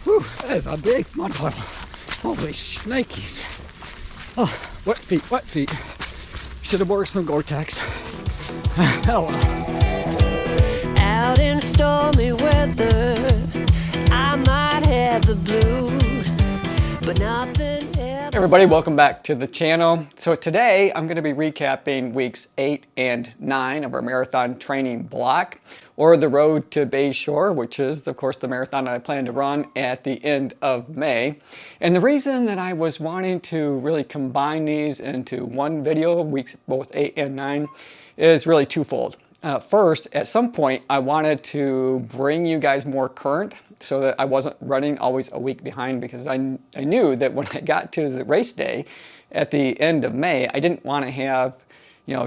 Whew, that is a big mud puddle. Holy shnikes. Oh, wet feet, wet feet. Should have wore some Gore-Tex. Oh well. Out in stormy weather, I might have the blues, but nothing ever. Everybody, welcome back to the channel. So today I'm going to be recapping weeks 8 and 9 of our marathon training block, or the road to Bayshore, which is of course the marathon that I plan to run at the end of May. And the reason that I was wanting to really combine these into one video, weeks both 8 and 9, is really twofold. First, at some point I wanted to bring you guys more current so that I wasn't running always a week behind, because I knew that when I got to the race day at the end of May, I didn't want to have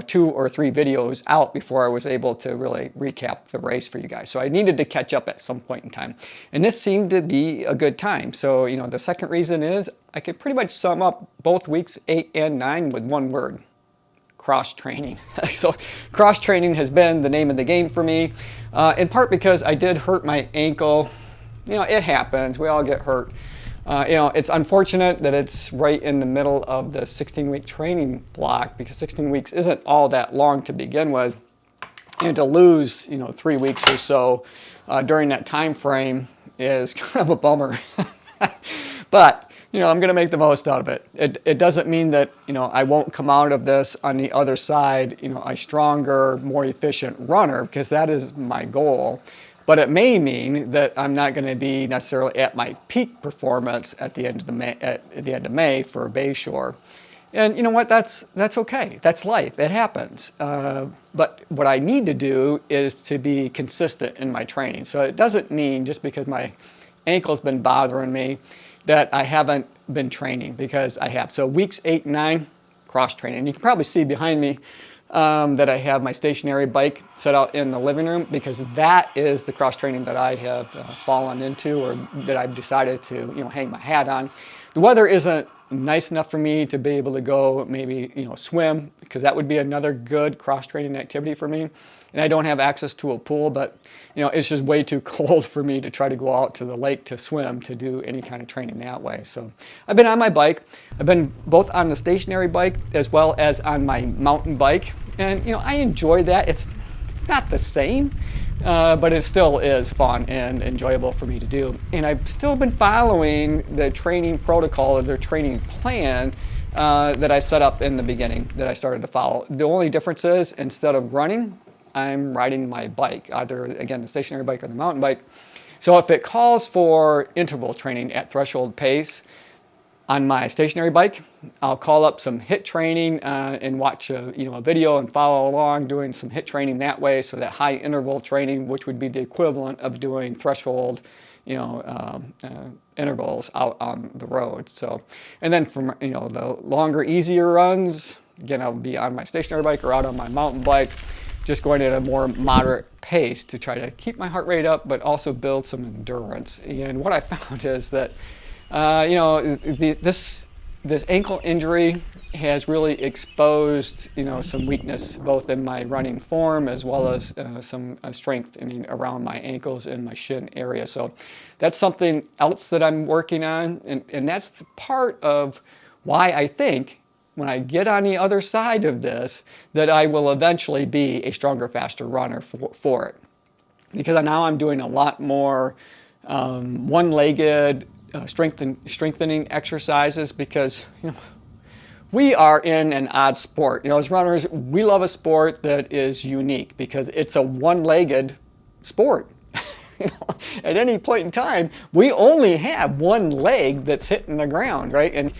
2 or 3 videos out before I was able to really recap the race for you guys. So I needed to catch up at some point in time. And this seemed to be a good time. So, the second reason is I could pretty much sum up both weeks 8 and 9 with one word: cross-training. So cross-training has been the name of the game for me, in part because I did hurt my ankle. It happens. We all get hurt. It's unfortunate that it's right in the middle of the 16-week training block, because 16 weeks isn't all that long to begin with. And to lose, 3 weeks or so during that time frame is kind of a bummer. But I'm going to make the most out of it. It doesn't mean that, I won't come out of this on the other side, a stronger, more efficient runner, because that is my goal. But it may mean that I'm not going to be necessarily at my peak performance at the end of May for Bayshore. And you know what? That's okay. That's life. It happens. But what I need to do is to be consistent in my training. So it doesn't mean just because my ankle's been bothering me that I haven't been training, because I have. So weeks 8 and 9, cross training. You can probably see behind me that I have my stationary bike set out in the living room, because that is the cross training that I have fallen into, or that I've decided to hang my hat on. The weather isn't nice enough for me to be able to go maybe swim, because that would be another good cross training activity for me. And I don't have access to a pool, but it's just way too cold for me to try to go out to the lake to swim, to do any kind of training that way. So I've been on my bike. I've been both on the stationary bike as well as on my mountain bike. And I enjoy that. It's not the same, but it still is fun and enjoyable for me to do. And I've still been following the training protocol, or the training plan that I set up in the beginning, that I started to follow. The only difference is, instead of running, I'm riding my bike, either, again, the stationary bike or the mountain bike. So if it calls for interval training at threshold pace on my stationary bike, I'll call up some HIIT training and watch a video and follow along doing some HIIT training that way. So that high interval training, which would be the equivalent of doing threshold intervals out on the road. So, and then from the longer, easier runs, again, I'll be on my stationary bike or out on my mountain bike, just going at a more moderate pace to try to keep my heart rate up, but also build some endurance. And what I found is that, this ankle injury has really exposed, some weakness, both in my running form as well as some strengthening around my ankles and my shin area. So that's something else that I'm working on, and that's part of why I think, when I get on the other side of this, that I will eventually be a stronger, faster runner for it. Because now I'm doing a lot more one-legged strengthening exercises, because we are in an odd sport. As runners, we love a sport that is unique, because it's a one-legged sport. At any point in time, we only have one leg that's hitting the ground, right? And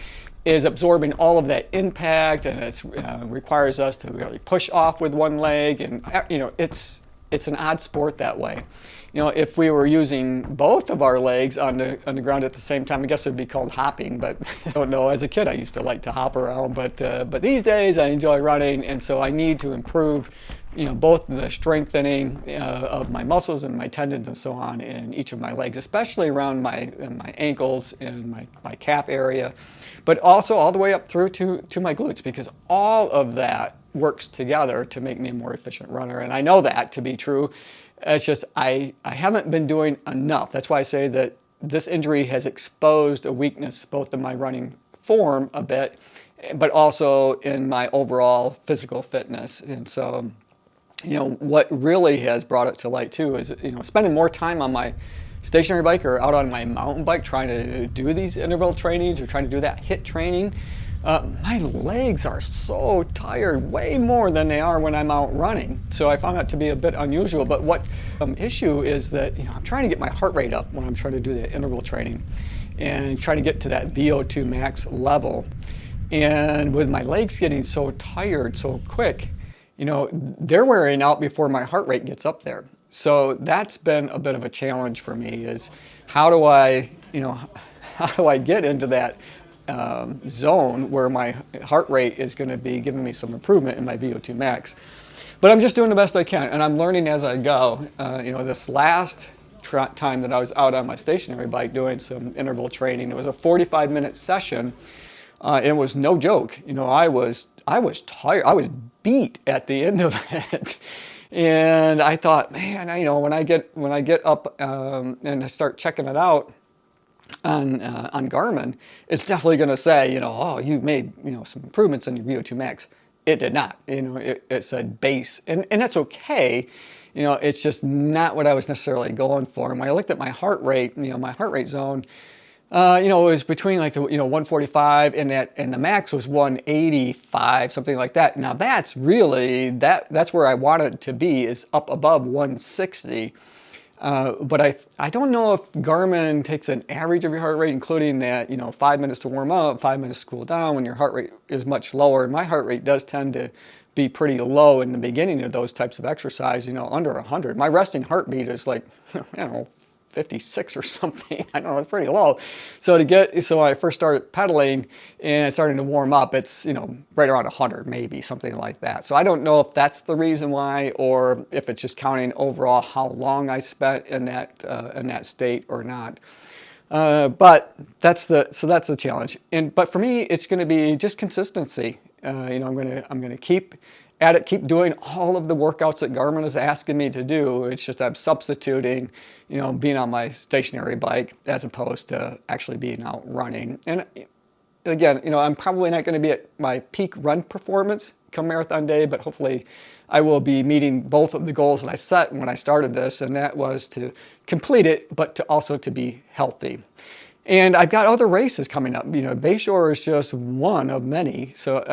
is absorbing all of that impact, and it requires us to really push off with one leg, and it's an odd sport that way. If we were using both of our legs on the ground at the same time, I guess it would be called hopping. But I don't know. As a kid, I used to like to hop around, but these days I enjoy running, and so I need to improve, both the strengthening of my muscles and my tendons and so on in each of my legs, especially around my ankles and my calf area, but also all the way up through to my glutes, because all of that works together to make me a more efficient runner. And I know that to be true. It's just I haven't been doing enough. That's why I say that this injury has exposed a weakness both in my running form a bit, but also in my overall physical fitness. And so, what really has brought it to light too is, spending more time on my stationary bike or out on my mountain bike trying to do these interval trainings or trying to do that HIIT training. My legs are so tired, way more than they are when I'm out running. So I found that to be a bit unusual. But what issue is that, I'm trying to get my heart rate up when I'm trying to do the interval training and trying to get to that VO2 max level. And with my legs getting so tired so quick, they're wearing out before my heart rate gets up there. So that's been a bit of a challenge for me, is how do I get into that zone where my heart rate is going to be giving me some improvement in my VO2 max. But I'm just doing the best I can, and I'm learning as I go. This last time that I was out on my stationary bike doing some interval training, it was a 45-minute session. It was no joke. I was tired. I was beat at the end of it. And I thought, man, when I get up and I start checking it out on Garmin, it's definitely going to say, oh, you made some improvements in your VO2 max. It did not. It said base, and that's okay. It's just not what I was necessarily going for. And when I looked at my heart rate, my heart rate zone, it was between like the 145 and the max was 185, something like that. Now that's really that's where I wanted to be, is up above 160. But I don't know if Garmin takes an average of your heart rate, including that 5 minutes to warm up, 5 minutes to cool down when your heart rate is much lower. And my heart rate does tend to be pretty low in the beginning of those types of exercise, under 100. My resting heartbeat is like 56 or something. I don't know, it's pretty low. So when I first started pedaling and starting to warm up, it's right around 100, maybe something like that. So I don't know if that's the reason why, or if it's just counting overall how long I spent in that state or not. But that's the challenge. But for me, it's going to be just consistency. I'm going to keep at it, keep doing all of the workouts that Garmin is asking me to do. It's just I'm substituting, being on my stationary bike as opposed to actually being out running. And again, I'm probably not going to be at my peak run performance come marathon day, but hopefully I will be meeting both of the goals that I set when I started this, and that was to complete it, but also to be healthy. And I've got other races coming up. Bayshore is just one of many. So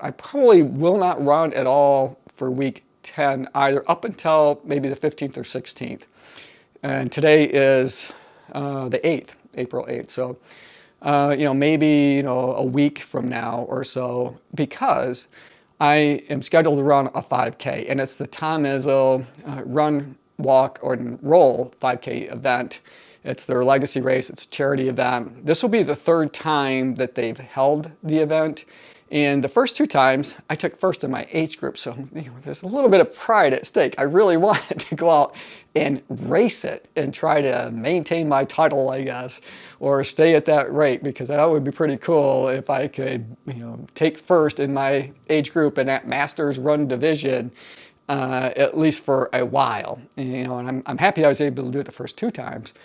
I probably will not run at all for week 10, either up until maybe the 15th or 16th. And today is the 8th, April 8th. So, maybe, a week from now or so, because I am scheduled to run a 5K, and it's the Tom Izzo Run, Walk, or Roll 5K event. It's their legacy race. It's a charity event. This will be the third time that they've held the event. And the first two times, I took first in my age group. So there's a little bit of pride at stake. I really wanted to go out and race it and try to maintain my title, I guess, or stay at that rate, because that would be pretty cool if I could, take first in my age group in that Masters Run division, at least for a while. And I'm happy I was able to do it the first two times.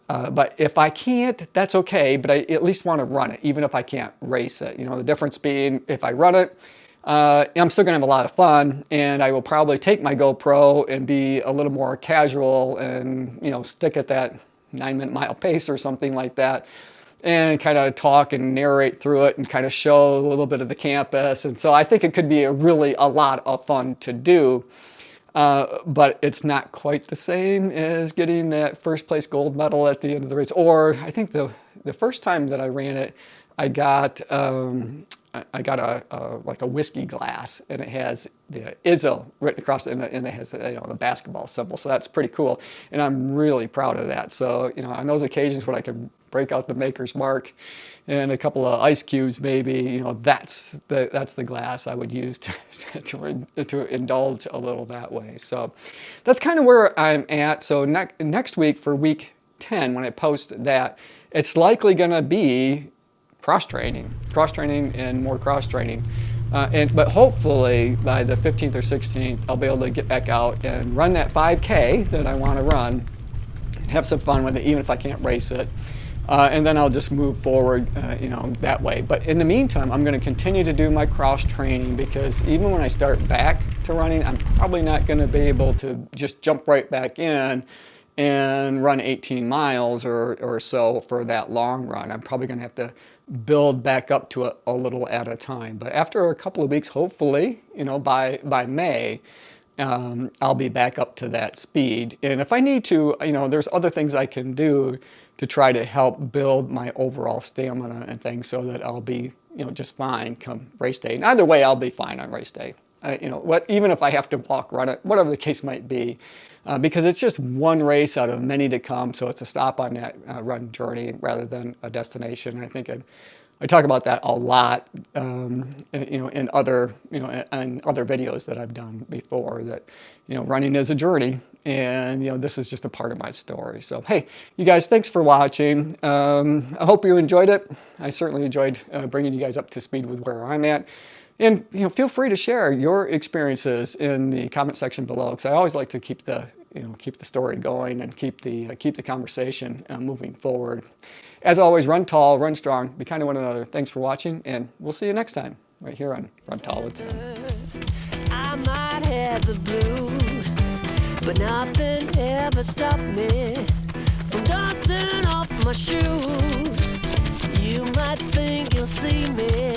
But if I can't, that's okay, but I at least want to run it, even if I can't race it. The difference being, if I run it, I'm still going to have a lot of fun, and I will probably take my GoPro and be a little more casual and, stick at that 9-minute mile pace or something like that, and kind of talk and narrate through it and kind of show a little bit of the campus. And so I think it could be a lot of fun to do. But it's not quite the same as getting that first place gold medal at the end of the race. Or I think the first time that I ran it, I got a whiskey glass, and it has the Izzo written across it, and it has the basketball symbol. So that's pretty cool, and I'm really proud of that. So on those occasions when I can break out the maker's mark and a couple of ice cubes, maybe that's the glass I would use to indulge a little that way. So that's kind of where I'm at. So next week, for week 10, when I post that, it's likely going to be cross training and more cross training. But hopefully by the 15th or 16th, I'll be able to get back out and run that 5K that I want to run, and have some fun with it, even if I can't race it. And then I'll just move forward, that way. But in the meantime, I'm going to continue to do my cross training, because even when I start back to running, I'm probably not going to be able to just jump right back in and run 18 miles or so for that long run. I'm probably going to have to build back up to it a little at a time. But after a couple of weeks, hopefully, by May, I'll be back up to that speed. And if I need to, there's other things I can do to try to help build my overall stamina and things, so that I'll be, just fine come race day. And either way, I'll be fine on race day. Even if I have to walk, run it, whatever the case might be, because it's just one race out of many to come. So it's a stop on that run journey rather than a destination. And I think I talk about that a lot, in other, in other videos that I've done before, that, running is a journey, and, this is just a part of my story. So, hey, you guys, thanks for watching. I hope you enjoyed it. I certainly enjoyed bringing you guys up to speed with where I'm at. And, feel free to share your experiences in the comment section below, because I always like to keep the story going and keep the conversation moving forward. As always, run tall, run strong, be kind to one another. Thanks for watching, and we'll see you next time right here on Run Tall with Tim. I might have the blues, but nothing ever stopped me from dusting off my shoes. You might think you'll see me